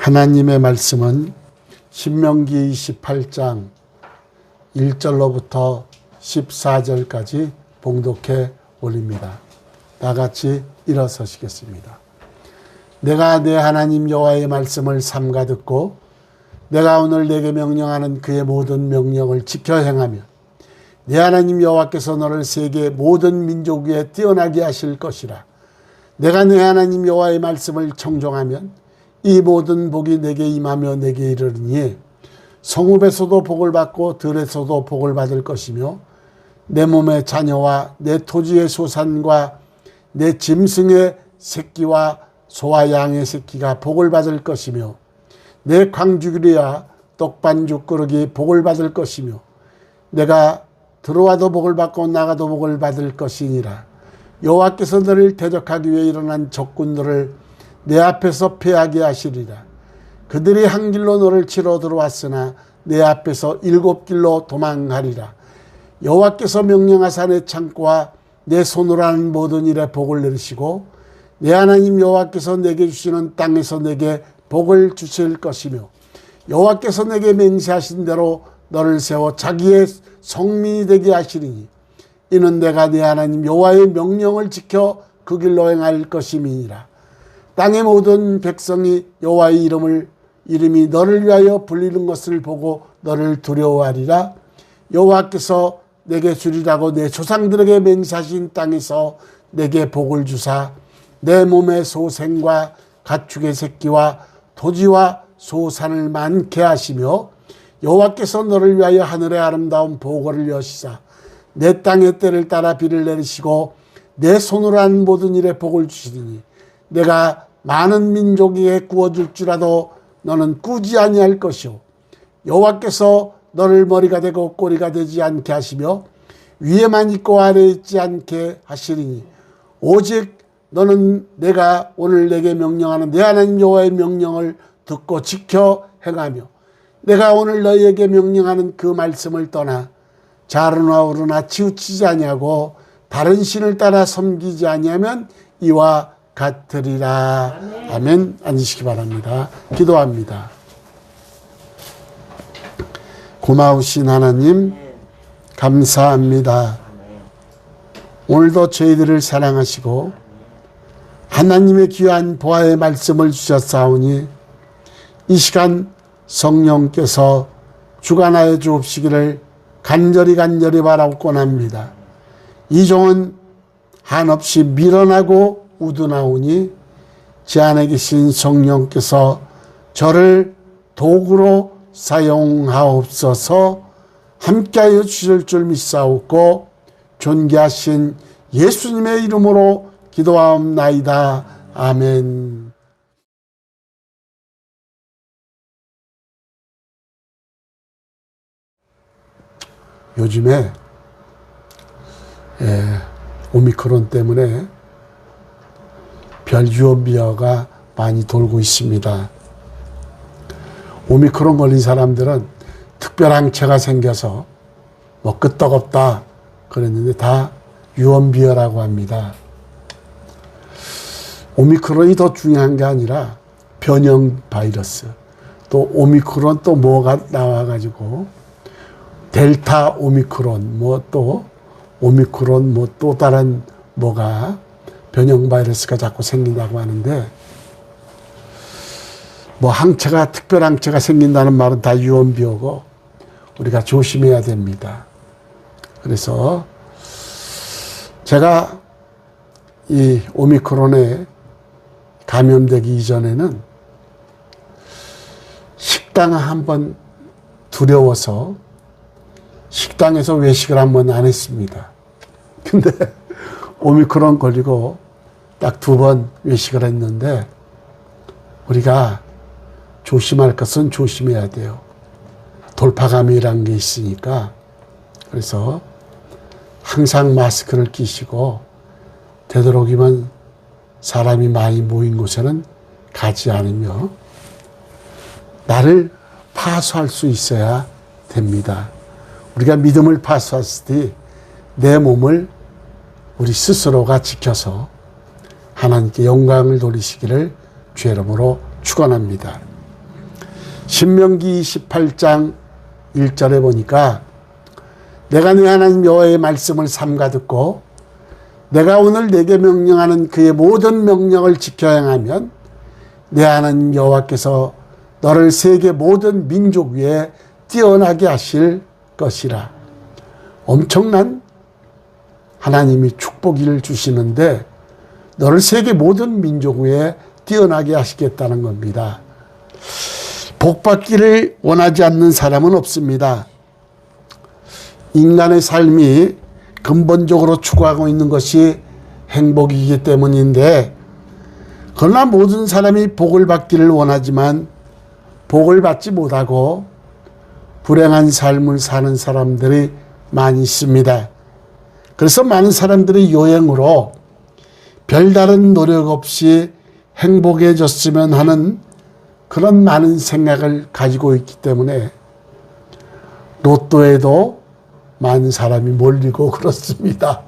하나님의 말씀은 신명기 28장 1절로부터 14절까지 봉독해 올립니다. 다 같이 일어서시겠습니다. 내가 내 하나님 여호와의 말씀을 삼가 듣고 내가 오늘 내게 명령하는 그의 모든 명령을 지켜 행하면 내 하나님 여호와께서 너를 세계 모든 민족 위에 뛰어나게 하실 것이라. 내가 내 하나님 여호와의 말씀을 청종하면 이 모든 복이 내게 임하며 내게 이르르니 성읍에서도 복을 받고 들에서도 복을 받을 것이며 내 몸의 자녀와 내 토지의 소산과 내 짐승의 새끼와 소와 양의 새끼가 복을 받을 것이며 내 광주리와 떡반죽 그릇이 복을 받을 것이며 내가 들어와도 복을 받고 나가도 복을 받을 것이니라. 여호와께서 너를 대적하기 위해 일어난 적군들을 내 앞에서 패하게 하시리라. 그들이 한 길로 너를 치러 들어왔으나 내 앞에서 7길로 도망하리라. 여호와께서 명령하사 내 창고와 내 손으로 하는 모든 일에 복을 내리시고 내 하나님 여호와께서 내게 주시는 땅에서 내게 복을 주실 것이며 여호와께서 내게 맹세하신 대로 너를 세워 자기의 성민이 되게 하시리니 이는 내가 내 하나님 여호와의 명령을 지켜 그 길로 행할 것임이니라. 땅의 모든 백성이 여호와의 이름이 너를 위하여 불리는 것을 보고 너를 두려워하리라. 여호와께서 내게 주리라고 내 조상들에게 맹세하신 땅에서 내게 복을 주사 내 몸의 소생과 가축의 새끼와 토지와 소산을 많게 하시며 여호와께서 너를 위하여 하늘의 아름다운 보고를 여시사 내 땅의 때를 따라 비를 내리시고 내 손으로 한 모든 일에 복을 주시리니 내가 많은 민족에게 구워줄지라도 너는 꾸지 아니할 것이요 여호와께서 너를 머리가 되고 꼬리가 되지 않게 하시며 위에만 있고 아래에 있지 않게 하시리니 오직 너는 내가 오늘 내게 명령하는 내 하나님 여호와의 명령을 듣고 지켜 행하며 내가 오늘 너희에게 명령하는 그 말씀을 떠나 자르나 오르나 치우치지 아니하고 다른 신을 따라 섬기지 아니하면 이와 같으리라. 아멘. 앉으시기 바랍니다. 기도합니다. 고마우신 하나님 감사합니다. 오늘도 저희들을 사랑하시고 하나님의 귀한 보화의 말씀을 주셨사오니 이 시간 성령께서 주관하여 주옵시기를 간절히 바라옵곤 합니다. 이 종은 한없이 밀어나고 우둔하오니 제 안에 계신 성령께서 저를 도구로 사용하옵소서. 함께하여 주실 줄 믿사옵고 존귀하신 예수님의 이름으로 기도하옵나이다. 아멘. 요즘에 오미크론 때문에 별유언비어가 많이 돌고 있습니다. 오미크론 걸린 사람들은 특별한 체가 생겨서 뭐 끄떡없다 그랬는데 다 유언비어라고 합니다. 오미크론이 더 중요한 게 아니라 변형 바이러스 또 오미크론 또 뭐가 나와가지고 델타 오미크론 뭐 또 오미크론 뭐 또 다른 뭐가 변형 바이러스가 자꾸 생긴다고 하는데 뭐 항체가 특별 항체가 생긴다는 말은 다 유언비어고 우리가 조심해야 됩니다. 그래서 제가 이 오미크론에 감염되기 이전에는 식당 한번 두려워서 식당에서 외식을 한번 안 했습니다. 근데 오미크론 걸리고 딱 2번 외식을 했는데 우리가 조심할 것은 조심해야 돼요. 돌파감이라는 게 있으니까. 그래서 항상 마스크를 끼시고 되도록이면 사람이 많이 모인 곳에는 가지 않으며 나를 파수할 수 있어야 됩니다. 우리가 믿음을 파수했을 때 내 몸을 우리 스스로가 지켜서 하나님께 영광을 돌리시기를 주의 이름으로 축원합니다. 신명기 28장 1절에 보니까 내가 네 하나님 여호와의 말씀을 삼가 듣고 내가 오늘 내게 명령하는 그의 모든 명령을 지켜 행하면 내 하나님 여호와께서 너를 세계 모든 민족 위에 뛰어나게 하실 것이라. 엄청난 하나님이 축복을 주시는데 너를 세계 모든 민족 위에 뛰어나게 하시겠다는 겁니다. 복받기를 원하지 않는 사람은 없습니다. 인간의 삶이 근본적으로 추구하고 있는 것이 행복이기 때문인데, 그러나 모든 사람이 복을 받기를 원하지만 복을 받지 못하고 불행한 삶을 사는 사람들이 많이 있습니다. 그래서 많은 사람들이 요행으로 별다른 노력 없이 행복해졌으면 하는 그런 많은 생각을 가지고 있기 때문에 로또에도 많은 사람이 몰리고 그렇습니다.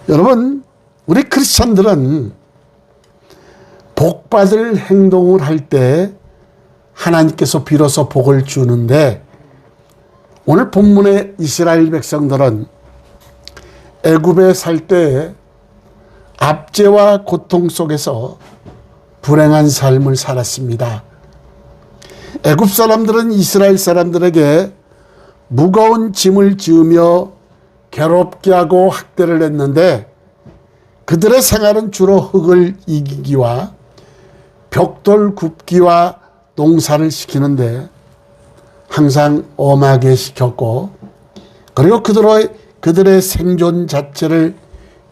여러분, 우리 크리스찬들은 복받을 행동을 할 때 하나님께서 비로소 복을 주는데, 오늘 본문의 이스라엘 백성들은 애굽에 살 때 압제와 고통 속에서 불행한 삶을 살았습니다. 애굽 사람들은 이스라엘 사람들에게 무거운 짐을 지으며 괴롭게 하고 학대를 했는데, 그들의 생활은 주로 흙을 이기기와 벽돌 굽기와 농사를 시키는데 항상 엄하게 시켰고, 그리고 그들의 생존 자체를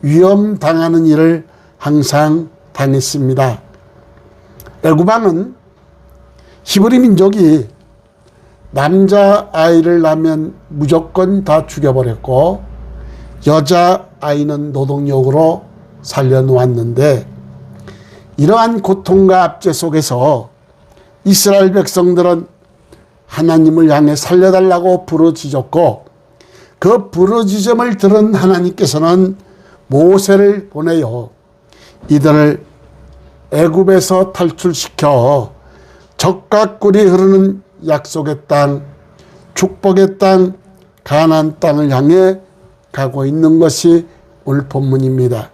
위험당하는 일을 항상 당했습니다. 애굽왕은 히브리 민족이 남자아이를 낳으면 무조건 다 죽여버렸고 여자아이는 노동력으로 살려놓았는데, 이러한 고통과 압제 속에서 이스라엘 백성들은 하나님을 향해 살려달라고 부르짖었고, 그 부르짖음을 들은 하나님께서는 모세를 보내요 이들을 애굽에서 탈출시켜 젖과 꿀이 흐르는 약속의 땅, 축복의 땅, 가나안 땅을 향해 가고 있는 것이 오늘 본문입니다.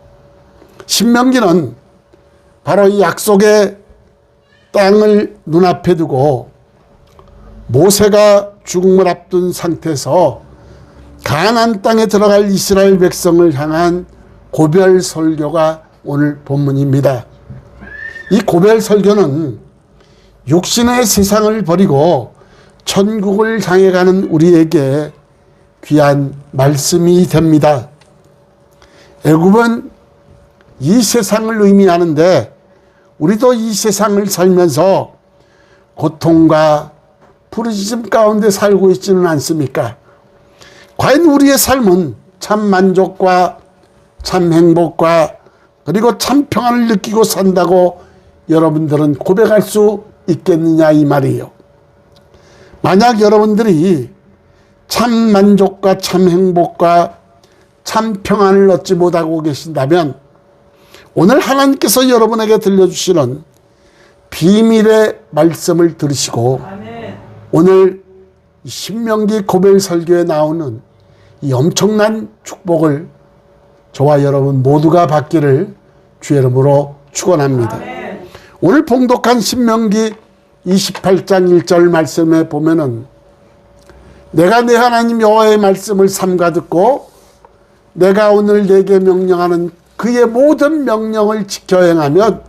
신명기는 바로 이 약속의 땅을 눈앞에 두고 모세가 죽음을 앞둔 상태에서 가나안 땅에 들어갈 이스라엘 백성을 향한 고별 설교가 오늘 본문입니다. 이 고별 설교는 육신의 세상을 버리고 천국을 향해 가는 우리에게 귀한 말씀이 됩니다. 애굽은 이 세상을 의미하는데, 우리도 이 세상을 살면서 고통과 부르짖음 가운데 살고 있지는 않습니까? 과연 우리의 삶은 참 만족과 참 행복과 그리고 참 평안을 느끼고 산다고 여러분들은 고백할 수 있겠느냐 이 말이에요. 만약 여러분들이 참 만족과 참 행복과 참 평안을 얻지 못하고 계신다면, 오늘 하나님께서 여러분에게 들려주시는 비밀의 말씀을 들으시고 오늘 신명기 고별 설교에 나오는 이 엄청난 축복을 저와 여러분 모두가 받기를 주의 이름으로 축원합니다. 오늘 봉독한 신명기 28장 1절 말씀에 보면은 내가 내 하나님 여호와의 말씀을 삼가 듣고 내가 오늘 내게 명령하는 그의 모든 명령을 지켜 행하면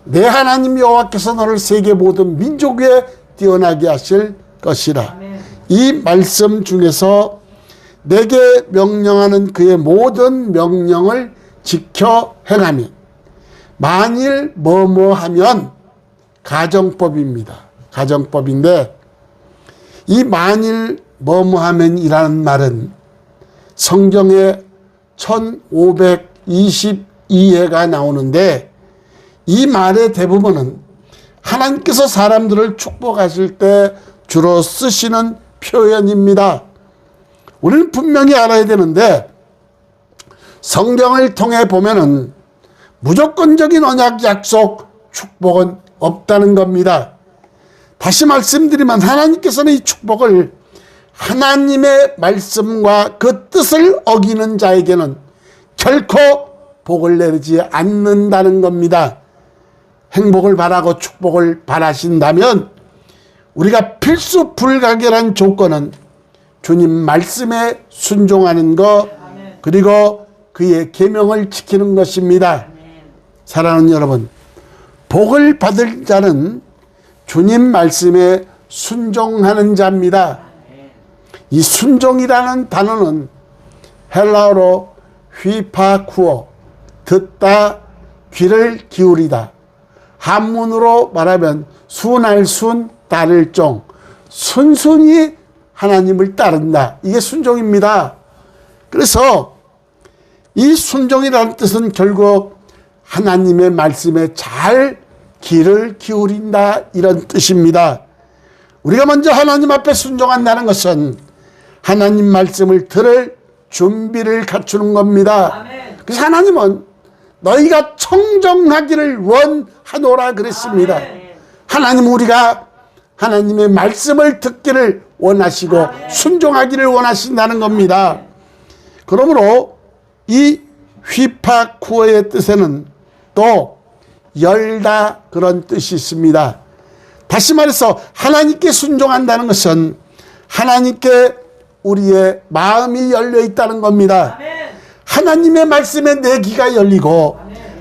내 하나님 여호와께서 너를 세계 모든 민족 위에 뛰어나게 하실 것이라. 이 말씀 중에서 내게 명령하는 그의 모든 명령을 지켜 행하면, 만일 뭐뭐하면 가정법입니다. 가정법인데, 이 만일 뭐뭐하면이라는 말은 성경에 1522회가 나오는데, 이 말의 대부분은 하나님께서 사람들을 축복하실 때 주로 쓰시는 표현입니다. 우리는 분명히 알아야 되는데, 성경을 통해 보면은 무조건적인 언약, 약속, 축복은 없다는 겁니다. 다시 말씀드리면 하나님께서는 이 축복을 하나님의 말씀과 그 뜻을 어기는 자에게는 결코 복을 내리지 않는다는 겁니다. 행복을 바라고 축복을 바라신다면 우리가 필수 불가결한 조건은 주님 말씀에 순종하는 것, 그리고 그의 계명을 지키는 것입니다. 사랑하는 여러분, 복을 받을 자는 주님 말씀에 순종하는 자입니다. 이 순종이라는 단어는 헬라어로 휘파쿠어, 듣다, 귀를 기울이다. 한문으로 말하면 순할 순, 따를 종, 순순히 하나님을 따른다. 이게 순종입니다. 그래서 이 순종이라는 뜻은 결국 하나님의 말씀에 잘 귀를 기울인다, 이런 뜻입니다. 우리가 먼저 하나님 앞에 순종한다는 것은 하나님 말씀을 들을 준비를 갖추는 겁니다. 그래서 하나님은 너희가 청정하기를 원하노라 그랬습니다. 하나님은 우리가 하나님의 말씀을 듣기를 원하시고 순종하기를 원하신다는 겁니다. 그러므로 이 휘파쿠어의 뜻에는 또 열다, 그런 뜻이 있습니다. 다시 말해서 하나님께 순종한다는 것은 하나님께 우리의 마음이 열려 있다는 겁니다. 하나님의 말씀에 내 귀가 열리고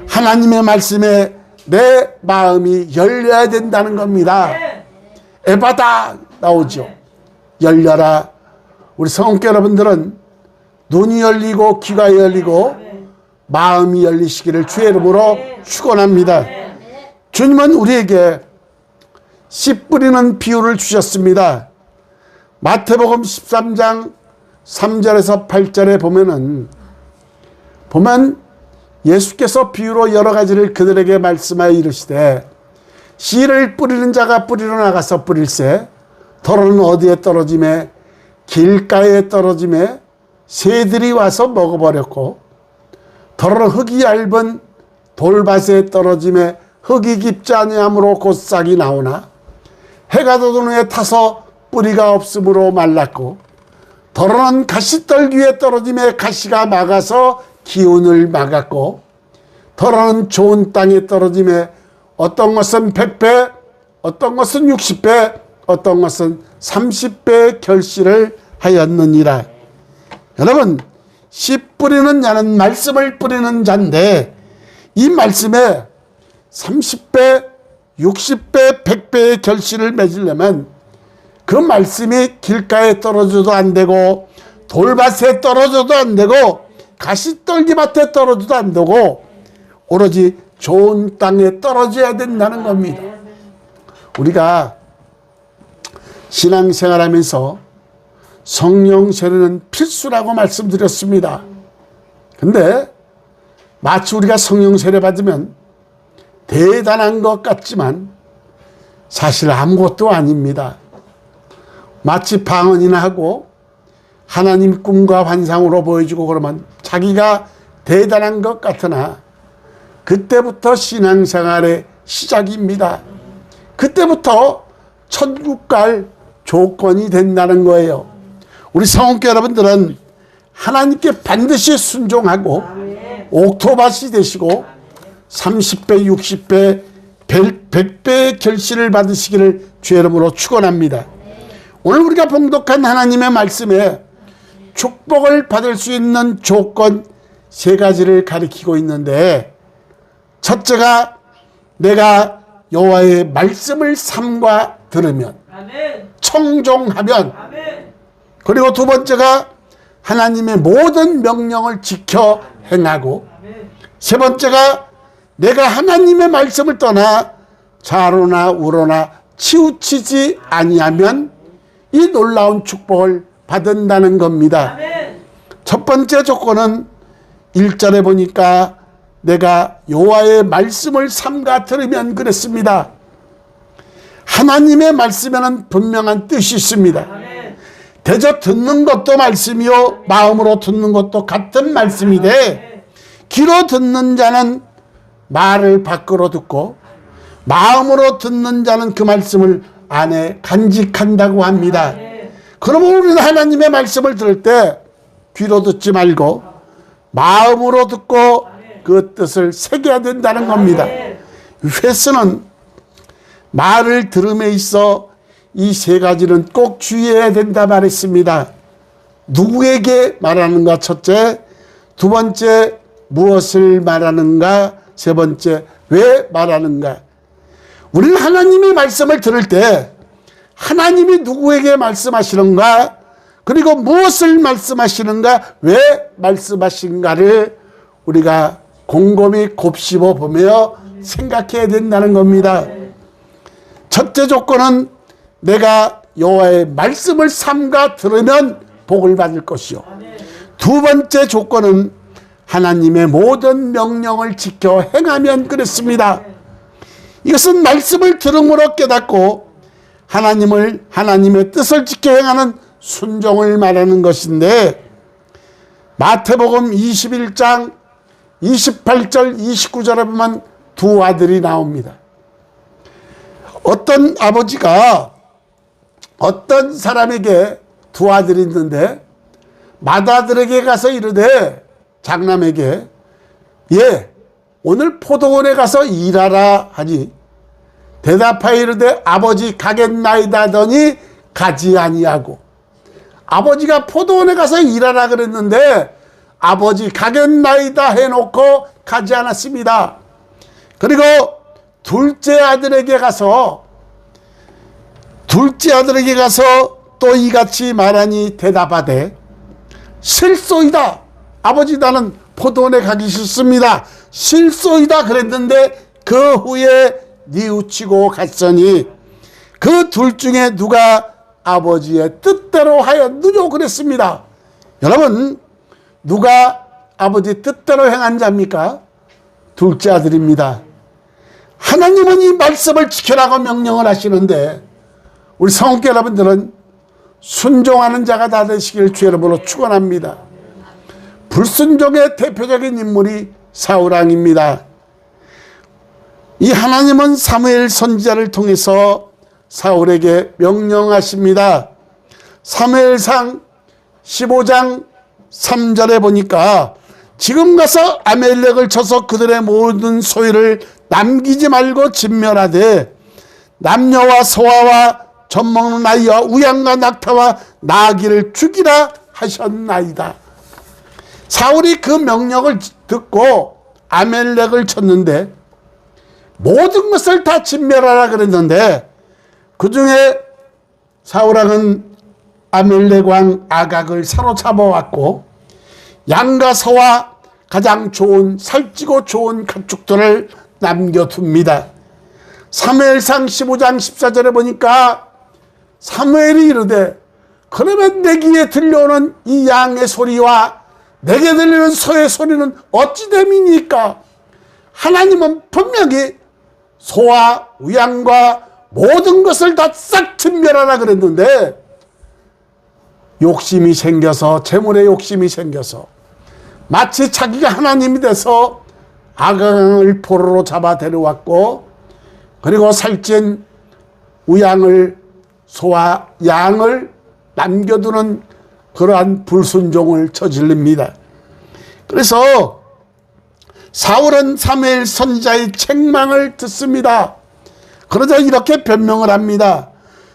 하나님의 말씀에 내 마음이 열려야 된다는 겁니다. 에바다 나오죠. 열려라. 우리 성원교 여러분들은 눈이 열리고 귀가 열리고 마음이 열리시기를 주의 이름으로 축원합니다. 주님은 우리에게 씨 뿌리는 비유를 주셨습니다. 마태복음 13장 3절에서 8절에 보면 예수께서 비유로 여러 가지를 그들에게 말씀하여 이르시되 씨를 뿌리는 자가 뿌리러 나가서 뿌릴새 더러는 어디에 떨어지매 길가에 떨어지매 새들이 와서 먹어버렸고 더러는 흙이 얇은 돌밭에 떨어지매 흙이 깊지 아니하므로 곧 싹이 나오나 해가 돋은 후에 타서 뿌리가 없으므로 말랐고 더러는 가시떨 위에 떨어지매 가시가 막아서 기운을 막았고 더러는 좋은 땅에 떨어지매 어떤 것은 100배, 어떤 것은 60배, 어떤 것은 30배의 결실을 하였느니라. 여러분, 씨 뿌리는 자는 말씀을 뿌리는 자인데 이 말씀에 30배, 60배, 100배의 결실을 맺으려면 그 말씀이 길가에 떨어져도 안 되고 돌밭에 떨어져도 안 되고 가시떨기밭에 떨어져도 안 되고 오로지 좋은 땅에 떨어져야 된다는 겁니다. 우리가 신앙생활하면서 성령 세례는 필수라고 말씀드렸습니다. 근데 마치 우리가 성령 세례 받으면 대단한 것 같지만 사실 아무것도 아닙니다. 마치 방언이나 하고 하나님 꿈과 환상으로 보여주고 그러면 자기가 대단한 것 같으나 그때부터 신앙생활의 시작입니다. 그때부터 천국 갈 조건이 된다는 거예요. 우리 성원교 여러분들은 하나님께 반드시 순종하고 옥토밭이 되시고 30배, 60배, 100배의 결실을 받으시기를 주의 이름으로 축원합니다. 오늘 우리가 봉독한 하나님의 말씀에 축복을 받을 수 있는 조건 3가지를 가리키고 있는데 첫째가 내가 여호와의 말씀을 삼가 들으면, 청종하면, 그리고 두 번째가 하나님의 모든 명령을 지켜 행하고, 세 번째가 내가 하나님의 말씀을 떠나 좌로나 우로나 치우치지 아니하면 이 놀라운 축복을 받는다는 겁니다. 첫 번째 조건은 1절에 보니까 내가 여호와의 말씀을 삼가 들으면 그랬습니다. 하나님의 말씀에는 분명한 뜻이 있습니다. 대저 듣는 것도 말씀이요 마음으로 듣는 것도 같은 말씀이되 귀로 듣는 자는 말을 밖으로 듣고 마음으로 듣는 자는 그 말씀을 안에 간직한다고 합니다. 그러면 우리는 하나님의 말씀을 들을 때 귀로 듣지 말고 마음으로 듣고 그 뜻을 새겨야 된다는 겁니다. 횟수는 말을 들음에 있어 이 세 가지는 꼭 주의해야 된다 말했습니다. 누구에게 말하는가 첫째, 두 번째 무엇을 말하는가, 세 번째 왜 말하는가. 우리는 하나님의 말씀을 들을 때 하나님이 누구에게 말씀하시는가, 그리고 무엇을 말씀하시는가, 왜 말씀하신가를 우리가 곰곰이 곱씹어 보며 생각해야 된다는 겁니다. 첫째 조건은 내가 여호와의 말씀을 삼가 들으면 복을 받을 것이요. 두 번째 조건은 하나님의 모든 명령을 지켜 행하면 그렇습니다. 이것은 말씀을 들음으로 깨닫고 하나님의 뜻을 지켜 행하는 순종을 말하는 것인데, 마태복음 21장 28절 29절에 보면 두 아들이 나옵니다. 어떤 아버지가 어떤 사람에게 두 아들이 있는데 맏아들에게 가서 이르되 장남에게 예 오늘 포도원에 가서 일하라 하니 대답하여 이르되 아버지 가겠나이다 하더니 가지 아니하고, 아버지가 포도원에 가서 일하라 그랬는데 아버지 가겠나이다 해놓고 가지 않았습니다. 그리고 둘째 아들에게 가서 또 이같이 말하니 대답하되 실소이다. 아버지 나는 포도원에 가기 싫습니다. 실소이다 그랬는데 그 후에 뉘우치고 갔으니 그 둘 중에 누가 아버지의 뜻대로 하였느뇨 그랬습니다. 여러분, 누가 아버지 뜻대로 행한 자입니까? 둘째 아들입니다. 하나님은 이 말씀을 지켜라고 명령을 하시는데 우리 성도 여러분들은 순종하는 자가 다 되시길 주의 이름으로 축원합니다. 불순종의 대표적인 인물이 사울왕입니다. 이 하나님은 사무엘 선지자를 통해서 사울에게 명령하십니다. 사무엘상 15장 3절에 보니까 지금 가서 아멜렉을 쳐서 그들의 모든 소유를 남기지 말고 진멸하되 남녀와 소아와 젖먹는 아이와 우양과 낙타와 나귀를 죽이라 하셨나이다. 사울이 그 명령을 듣고 아멜렉을 쳤는데 모든 것을 다 진멸하라 그랬는데 그 중에 사울왕은 아멜렉 왕 아각을 사로잡아 왔고 양과 소와 가장 좋은 살찌고 좋은 가축들을 남겨둡니다. 사무엘상 15장 14절에 보니까 사무엘이 이르되 그러면 내 귀에 들려오는 이 양의 소리와 내게 들리는 소의 소리는 어찌 됨이니까? 하나님은 분명히 소와 우양과 모든 것을 다 싹 진멸하라 그랬는데 욕심이 생겨서, 재물의 욕심이 생겨서 마치 자기가 하나님이 돼서 아강을 포로로 잡아 데려왔고, 그리고 살찐 우양을, 소와 양을 남겨두는 그러한 불순종을 저질릅니다. 그래서 사울은 사무엘 선지자의 책망을 듣습니다. 그러자 이렇게 변명을 합니다.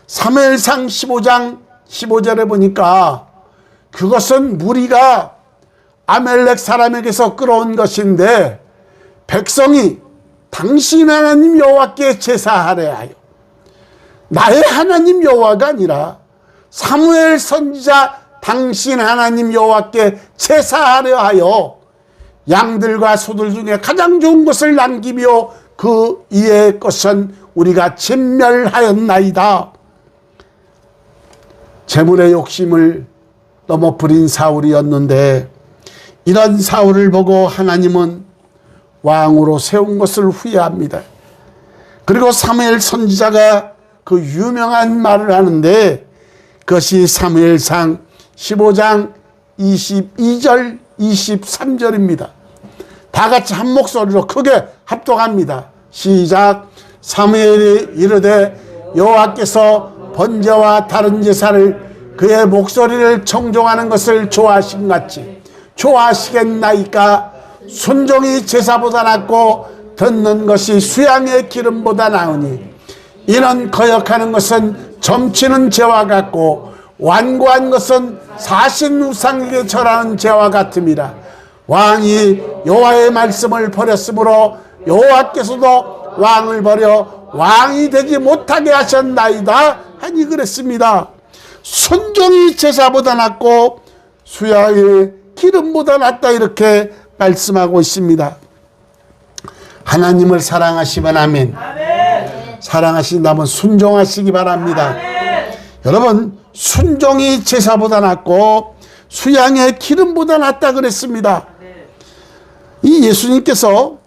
사무엘상 15장 15절에 보니까 그것은 무리가 아멜렉 사람에게서 끌어온 것인데 백성이 당신 하나님 여호와께 제사하려 하여, 나의 하나님 여호와가 아니라 사무엘 선지자 당신 하나님 여호와께 제사하려 하여 양들과 소들 중에 가장 좋은 것을 남기며 그 이의 것은 우리가 진멸하였나이다. 재물의 욕심을 넘어 부린 사울이었는데 이런 사울을 보고 하나님은 왕으로 세운 것을 후회합니다. 그리고 사무엘 선지자가 그 유명한 말을 하는데 그것이 사무엘상 15장 22절 23절입니다. 다 같이 한 목소리로 크게 합독합니다. 시작. 사무엘이 이르되 여호와께서 번제와 다른 제사를 그의 목소리를 청종하는 것을 좋아하신 같이 좋아하시겠나이까. 순종이 제사보다 낫고 듣는 것이 수양의 기름보다 나으니 이는 거역하는 것은 점치는 죄와 같고 완고한 것은 사신 우상에게 절하는 죄와 같음이라. 왕이 여호와의 말씀을 버렸으므로 여호와께서도 왕을 버려 왕이 되지 못하게 하셨나이다 하니 그랬습니다. 순종이 제사보다 낫고 수양의 기름보다 낫다 이렇게 말씀하고 있습니다. 하나님을 사랑하시면 아멘. 사랑하신다면 순종하시기 바랍니다. 여러분, 순종이 제사보다 낫고 수양의 기름보다 낫다 그랬습니다. 이 예수님께서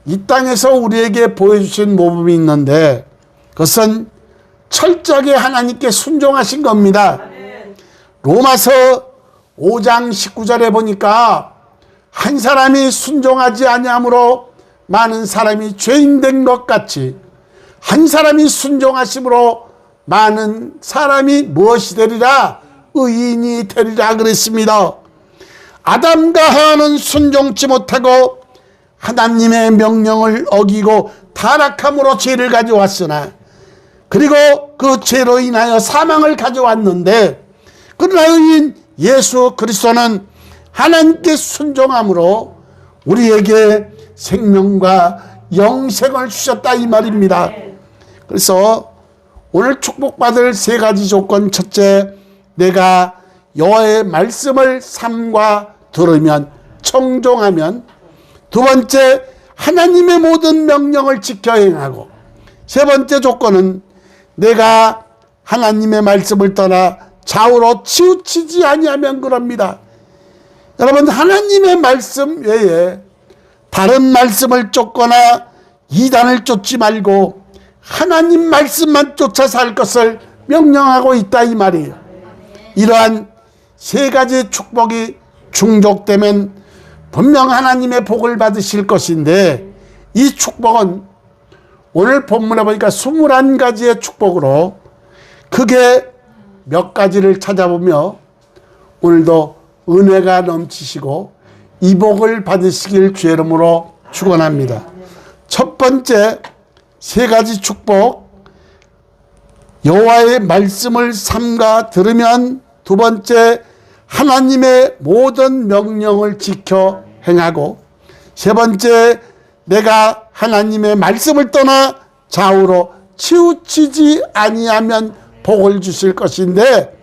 이 땅에서 우리에게 보여주신 모범이 있는데 그것은 철저하게 하나님께 순종하신 겁니다. 로마서 5장 19절에 보니까 한 사람이 순종하지 아니함으로 많은 사람이 죄인 된 것 같이 한 사람이 순종하심으로 많은 사람이 무엇이 되리라? 의인이 되리라 그랬습니다. 아담과 하와는 순종치 못하고 하나님의 명령을 어기고 타락함으로 죄를 가져왔으나 그리고 그 죄로 인하여 사망을 가져왔는데 그러나 의인 예수 그리스도는 하나님께 순종함으로 우리에게 생명과 영생을 주셨다 이 말입니다. 그래서 오늘 축복받을 세 가지 조건. 첫째, 내가 여호와의 말씀을 삼가 들으면 청종하면. 두 번째, 하나님의 모든 명령을 지켜 행하고. 세 번째 조건은 내가 하나님의 말씀을 떠나 좌우로 치우치지 아니하면 그럽니다. 여러분, 하나님의 말씀 외에 다른 말씀을 쫓거나 이단을 쫓지 말고 하나님 말씀만 쫓아 살 것을 명령하고 있다 이 말이에요. 이러한 세 가지 축복이 충족되면 분명 하나님의 복을 받으실 것인데 이 축복은 오늘 본문에 보니까 21가지의 축복으로 크게 몇 가지를 찾아보며 오늘도 은혜가 넘치시고 이 복을 받으시길 주의 이름으로 축원합니다. 첫 번째 세 가지 축복, 여호와의 말씀을 삼가 들으면. 두 번째, 하나님의 모든 명령을 지켜 행하고. 세 번째, 내가 하나님의 말씀을 떠나 좌우로 치우치지 아니하면 복을 주실 것인데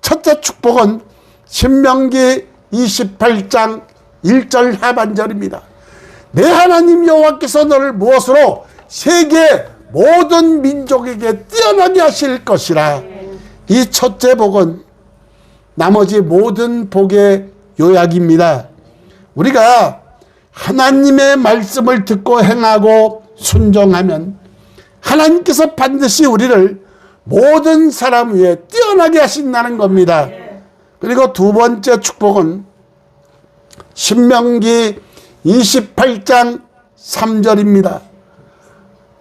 첫째 축복은 신명기 28장 1절 하반절입니다. 내 하나님 여호와께서 너를 무엇으로 세계 모든 민족에게 뛰어나게 하실 것이라. 이 첫째 복은 나머지 모든 복의 요약입니다. 우리가 하나님의 말씀을 듣고 행하고 순종하면 하나님께서 반드시 우리를 모든 사람 위에 뛰어나게 하신다는 겁니다. 그리고 두 번째 축복은 신명기 28장 3절입니다.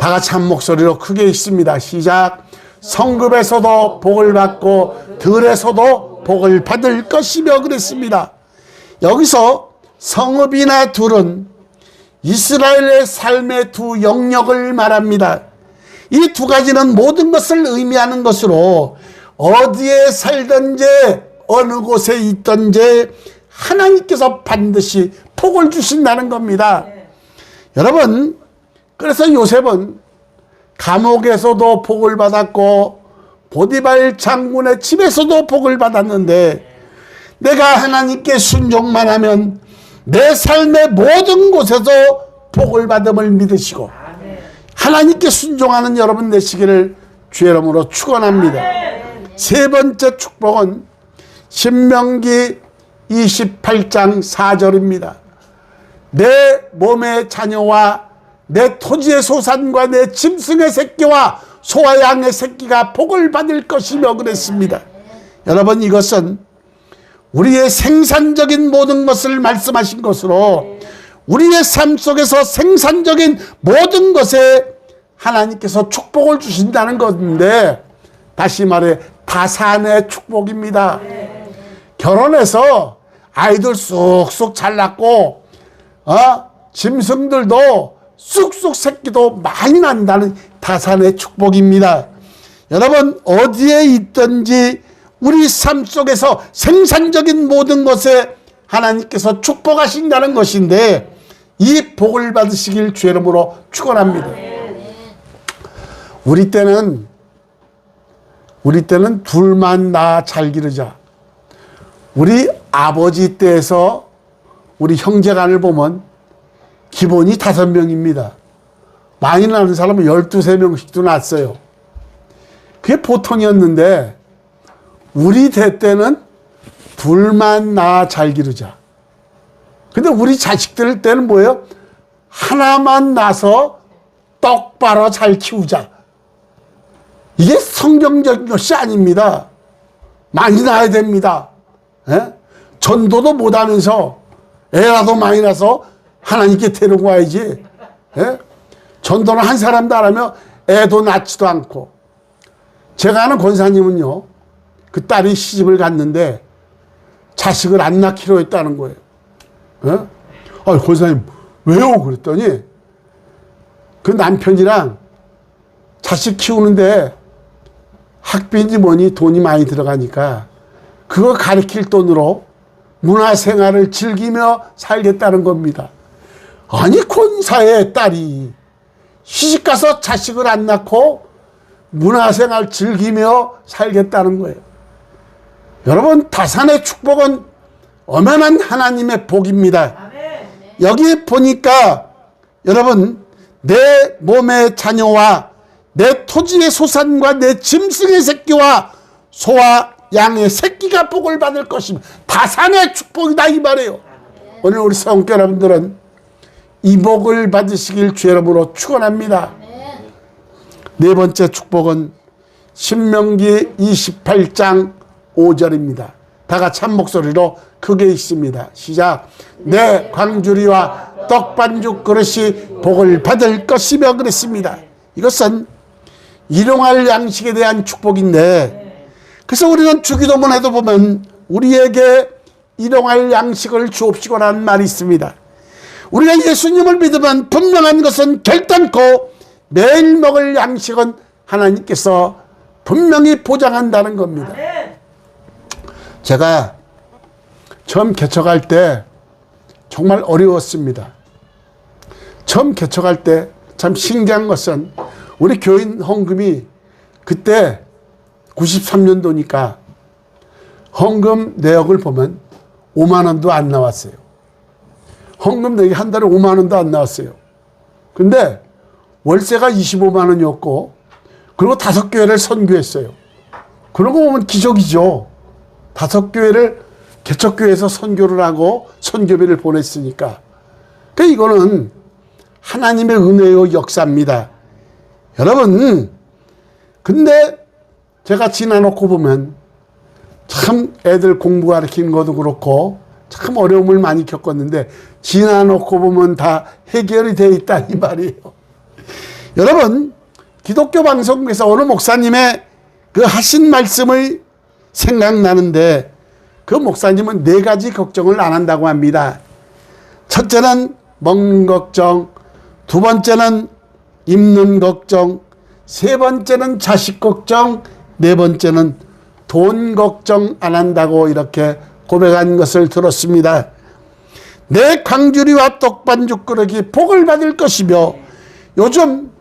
다 같이 한 목소리로 크게 읽습니다. 시작. 성급에서도 복을 받고 들에서도 복을 받을 것이며 그랬습니다. 여기서 성읍이나 둘은 이스라엘의 삶의 두 영역을 말합니다. 이 두 가지는 모든 것을 의미하는 것으로 어디에 살든지 어느 곳에 있든지 하나님께서 반드시 복을 주신다는 겁니다. 여러분, 그래서 요셉은 감옥에서도 복을 받았고 보디발 장군의 집에서도 복을 받았는데 내가 하나님께 순종만 하면 내 삶의 모든 곳에서 복을 받음을 믿으시고 하나님께 순종하는 여러분 되시기를 주의 이름으로 축원합니다. 세 번째 축복은 신명기 28장 4절입니다. 내 몸의 자녀와 내 토지의 소산과 내 짐승의 새끼와 소와 양의 새끼가 복을 받을 것이며 그랬습니다. 여러분, 이것은 우리의 생산적인 모든 것을 말씀하신 것으로 우리의 삶 속에서 생산적인 모든 것에 하나님께서 축복을 주신다는 건데, 다시 말해 다산의 축복입니다. 결혼해서 아이들 쑥쑥 잘 낳고 짐승들도 쑥쑥 새끼도 많이 난다는 다산의 축복입니다. 여러분, 어디에 있든지 우리 삶 속에서 생산적인 모든 것에 하나님께서 축복하신다는 것인데, 이 복을 받으시길 주의 이름으로 축원합니다. 우리 때는 둘만 낳아 잘 기르자. 우리 아버지 때에서 우리 형제간을 보면 기본이 5명입니다. 많이 낳는 사람은 12~13명씩도 낳았어요. 그게 보통이었는데, 우리 대 때는 둘만 낳아 잘 기르자. 근데 우리 자식들 때는 뭐예요? 하나만 낳아서 똑바로 잘 키우자. 이게 성경적인 것이 아닙니다. 많이 낳아야 됩니다. 예? 전도도 못하면서 애라도 많이 낳아서 하나님께 데리고 와야지. 예? 전도는 한 사람도 안 하며 애도 낳지도 않고. 제가 아는 권사님은요, 그 딸이 시집을 갔는데 자식을 안 낳기로 했다는 거예요. 예? 권사님 왜요? 그랬더니 그 남편이랑 자식 키우는데 학비인지 뭐니 돈이 많이 들어가니까 그거 가르칠 돈으로 문화생활을 즐기며 살겠다는 겁니다. 아니, 권사의 딸이 시집가서 자식을 안 낳고 문화생활 즐기며 살겠다는 거예요. 여러분, 다산의 축복은 엄연한 하나님의 복입니다. 여기 보니까 여러분, 내 몸의 자녀와 내 토지의 소산과 내 짐승의 새끼와 소와 양의 새끼가 복을 받을 것입니다. 다산의 축복이다 이 말이에요. 오늘 우리 성교 여러분들은 이 복을 받으시길 주의 이름으로 축원합니다. 네 번째 축복은 신명기 28장 5절입니다. 다 같이 한 목소리로 크게 읽습니다. 시작. 내 광주리와 떡반죽 그릇이 복을 받을 것이며 그랬습니다. 이것은 일용할 양식에 대한 축복인데, 그래서 우리는 주기도문에도 보면 우리에게 일용할 양식을 주옵시고라는 말이 있습니다. 우리가 예수님을 믿으면 분명한 것은 결단코 매일 먹을 양식은 하나님께서 분명히 보장한다는 겁니다. 제가 처음 개척할 때 정말 어려웠습니다. 처음 개척할 때 참 신기한 것은 우리 교인 헌금이 그때 93년도니까 헌금 내역을 보면 5만 원도 안 나왔어요. 헌금 내역이 한 달에 5만 원도 안 나왔어요. 근데 월세가 25만 원이었고, 그리고 5교회를 선교했어요. 그러고 보면 기적이죠. 5교회를 개척교회에서 선교를 하고 선교비를 보냈으니까. 그러니까 이거는 하나님의 은혜의 역사입니다. 여러분, 근데 제가 지나놓고 보면 참 애들 공부 가르치는 것도 그렇고 참 어려움을 많이 겪었는데, 지나놓고 보면 다 해결이 돼 있다 이 말이에요. 여러분, 기독교 방송에서 어느 목사님의 그 하신 말씀을 생각나는데, 그 목사님은 4가지 걱정을 안 한다고 합니다. 첫째는 먹는 걱정, 두 번째는 입는 걱정, 세 번째는 자식 걱정, 네 번째는 돈 걱정 안 한다고 이렇게 고백한 것을 들었습니다. 내 광주리와 떡반죽 그릇이 복을 받을 것이며, 요즘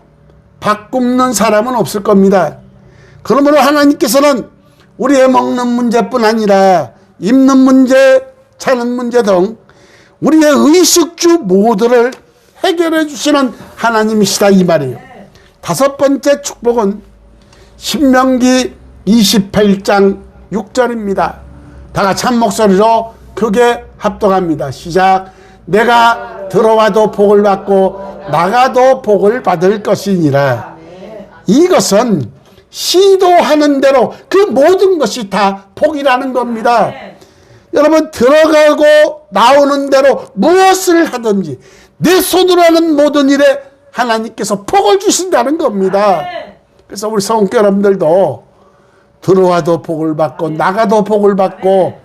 밥 굶는 사람은 없을 겁니다. 그러므로 하나님께서는 우리의 먹는 문제뿐 아니라 입는 문제, 자는 문제 등 우리의 의식주 모두를 해결해 주시는 하나님이시다 이 말이에요. 5번째 축복은 신명기 28장 6절입니다. 다 같이 한 목소리로 크게 합독합니다. 시작. 내가 들어와도 복을 받고 나가도 복을 받을 것이니라. 이것은 시도하는 대로 그 모든 것이 다 복이라는 겁니다. 여러분, 들어가고 나오는 대로 무엇을 하든지 내 손으로 하는 모든 일에 하나님께서 복을 주신다는 겁니다. 그래서 우리 성도 여러분들도 들어와도 복을 받고 나가도 복을 받고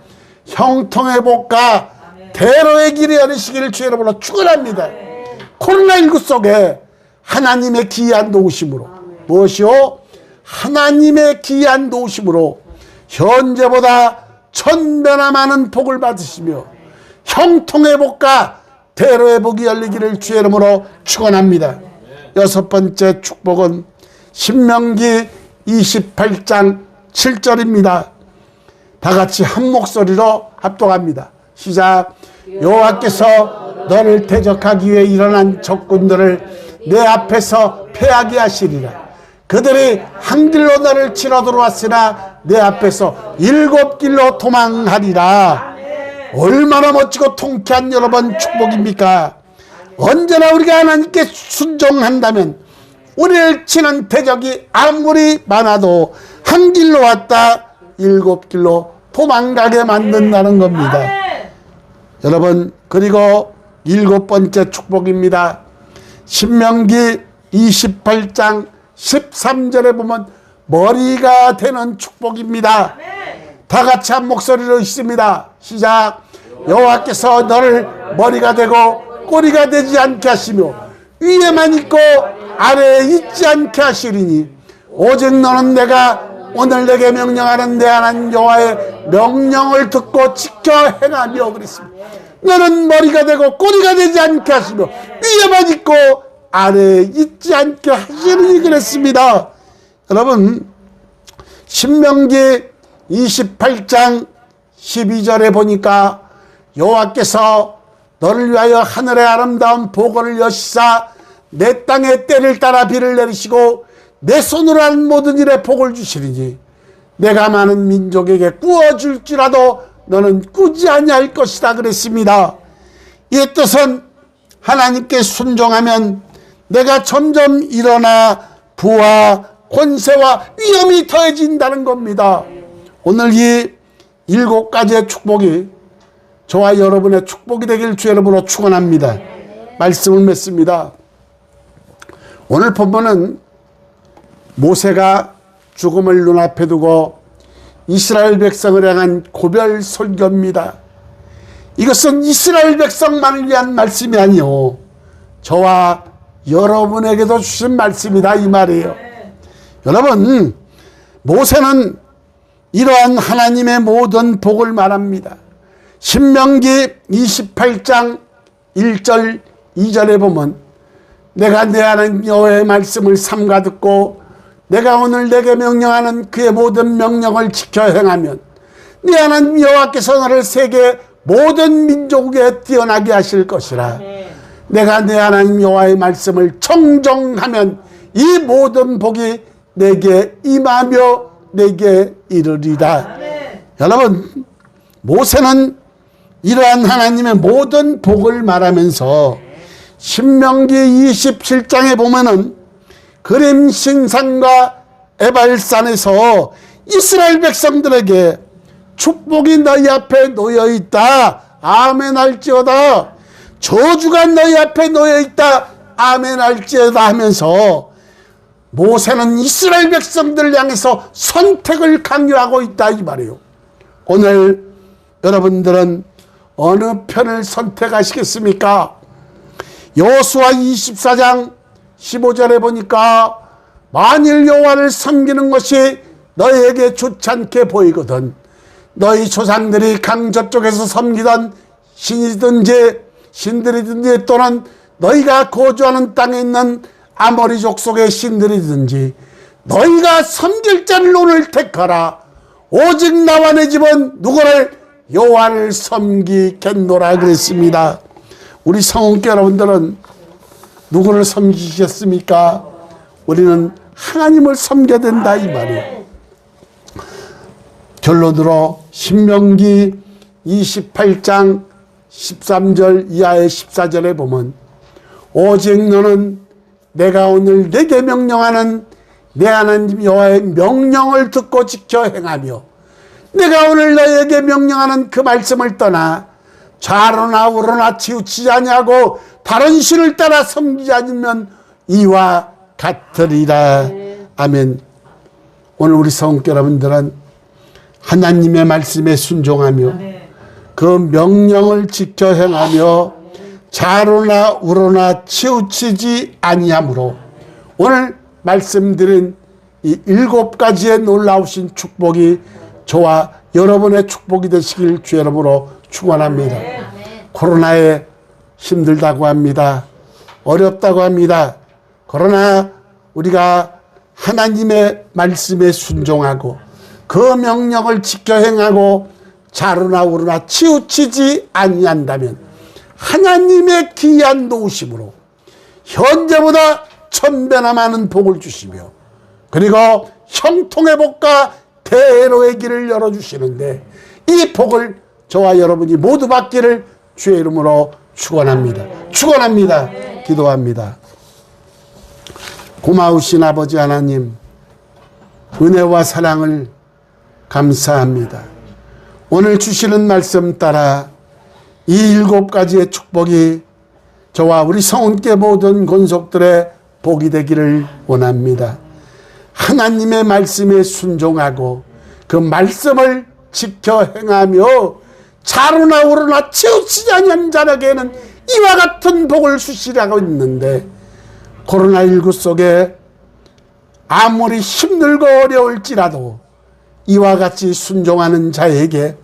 형통의 복과 대로의 길이 열리시기를 주의 이름으로 축원합니다. 코로나19 속에 하나님의 기이한 도우심으로 무엇이요? 하나님의 기이한 도우심으로 현재보다 1000배나 많은 복을 받으시며 형통의 복과 대로의 복이 열리기를 주의 이름으로 축원합니다. 여섯 번째 축복은 신명기 28장 7절입니다. 다 같이 한 목소리로 합독합니다. 시작. 여호와께서 너를 대적하기 위해 일어난 적군들을 내 앞에서 패하게 하시리라. 그들이 한 길로 너를 치러 들어왔으나 내 앞에서 7길로 도망하리라. 얼마나 멋지고 통쾌한 여러분 축복입니까? 언제나 우리가 하나님께 순종한다면 우리를 치는 대적이 아무리 많아도 한 길로 왔다 7길로 도망가게 만든다는 겁니다. 여러분, 그리고 7번째 축복입니다. 신명기 28장 13절에 보면 머리가 되는 축복입니다. 다 같이 한 목소리로 있습니다. 시작. 여호와께서 너를 머리가 되고 꼬리가 되지 않게 하시며 위에만 있고 아래에 있지 않게 하시리니 오직 너는 내가 오늘 내게 명령하는 내 하나님 여호와의 명령을 듣고 지켜 행하며 그랬습니다. 너는 머리가 되고 꼬리가 되지 않게 하시며 위에만 있고 아래에 있지 않게 하시리니 그랬습니다. 여러분, 신명기 28장 12절에 보니까 여호와께서 너를 위하여 하늘의 아름다운 보고를 여시사 내 땅의 때를 따라 비를 내리시고 내 손으로 하는 모든 일에 복을 주시리니 내가 많은 민족에게 꾸어줄지라도 너는 꾸지 아니할 것이다 그랬습니다. 이 뜻은 하나님께 순종하면 내가 점점 일어나 부와 권세와 위엄이 더해진다는 겁니다. 오늘 이 7가지의 축복이 저와 여러분의 축복이 되길 주의 이름으로 축원합니다. 말씀을 맺습니다. 오늘 본문은 모세가 죽음을 눈앞에 두고 이스라엘 백성을 향한 고별 설교입니다. 이것은 이스라엘 백성만을 위한 말씀이 아니요 저와 여러분에게도 주신 말씀이다 이 말이에요. 여러분, 모세는 이러한 하나님의 모든 복을 말합니다. 신명기 28장 1절 2절에 보면 내가 내 하나님 여호와의 말씀을 삼가 듣고 내가 오늘 내게 명령하는 그의 모든 명령을 지켜 행하면 네 하나님 여호와께서 너를 세계 모든 민족에 뛰어나게 하실 것이라. 내가 내 하나님 여호와의 말씀을 청정하면 이 모든 복이 내게 임하며 내게 이르리라. 여러분, 모세는 이러한 하나님의 모든 복을 말하면서 신명기 27장에 보면은 그림 신산과 에발산에서 이스라엘 백성들에게 축복이 너희 앞에 놓여 있다. 아멘 할지어다. 저주가 너희 앞에 놓여 있다. 아멘 할지어다 하면서 모세는 이스라엘 백성들을 향해서 선택을 강요하고 있다 이 말이에요. 오늘 여러분들은 어느 편을 선택하시겠습니까? 여호수아 24장 15절에 보니까 만일 여호와를 섬기는 것이 너희에게 좋지 않게 보이거든 너희 조상들이 강 저쪽에서 섬기던 신이든지 신들이든지 또는 너희가 거주하는 땅에 있는 아모리 족속의 신들이든지 너희가 섬길 자를 오늘 택하라. 오직 나와 내 집은 누구를? 여호와를 섬기겠노라 그랬습니다. 우리 성원교 여러분들은 누구를 섬기셨습니까? 우리는 하나님을 섬겨야 된다 이 말이에요. 결론으로 신명기 28장 13절 이하의 14절에 보면 오직 너는 내가 오늘 내게 명령하는 내 하나님 여호와의 명령을 듣고 지켜 행하며 내가 오늘 너에게 명령하는 그 말씀을 떠나 좌로나 우로나 치우치지 아니하고 다른 신을 따라 섬기지 않으면 이와 같으리라. 아멘. 오늘 우리 성도 여러분들은 하나님의 말씀에 순종하며 그 명령을 지켜 행하며 좌로나 우로나 치우치지 아니하므로 오늘 말씀드린 이 7가지의 놀라우신 축복이 저와 여러분의 축복이 되시길 주의 이름으로 축원합니다. 코로나에 힘들다고 합니다. 어렵다고 합니다. 그러나 우리가 하나님의 말씀에 순종하고 그 명령을 지켜 행하고 좌로나 우로나 치우치지 아니한다면 하나님의 귀한 도우심으로 현재보다 1000배나 많은 복을 주시며 그리고 형통의 복과 대로의 길을 열어주시는데 이 복을 저와 여러분이 모두 받기를 주의 이름으로 축원합니다. 축원합니다. 기도합니다. 고마우신 아버지 하나님, 은혜와 사랑을 감사합니다. 오늘 주시는 말씀 따라 이 7가지의 축복이 저와 우리 성은께 모든 권속들의 복이 되기를 원합니다. 하나님의 말씀에 순종하고 그 말씀을 지켜 행하며 좌로나 우로나 치우치지 아니한 자에게는 이와 같은 복을 주시라고 있는데 코로나19 속에 아무리 힘들고 어려울지라도 이와 같이 순종하는 자에게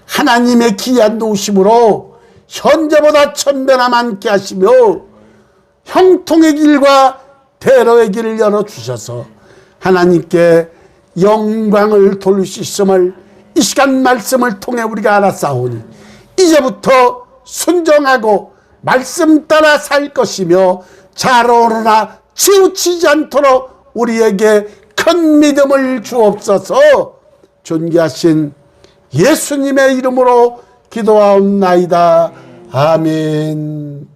하나님의 귀한 도우심으로 현재보다 1000배나 많게 하시며 형통의 길과 대로의 길을 열어주셔서 하나님께 영광을 돌릴 수 있음을 이 시간 말씀을 통해 우리가 알았사오니 이제부터 순종하고 말씀 따라 살 것이며 좌로나 치우치지 않도록 우리에게 큰 믿음을 주옵소서. 존귀하신 예수님의 이름으로 기도하옵나이다. 아멘.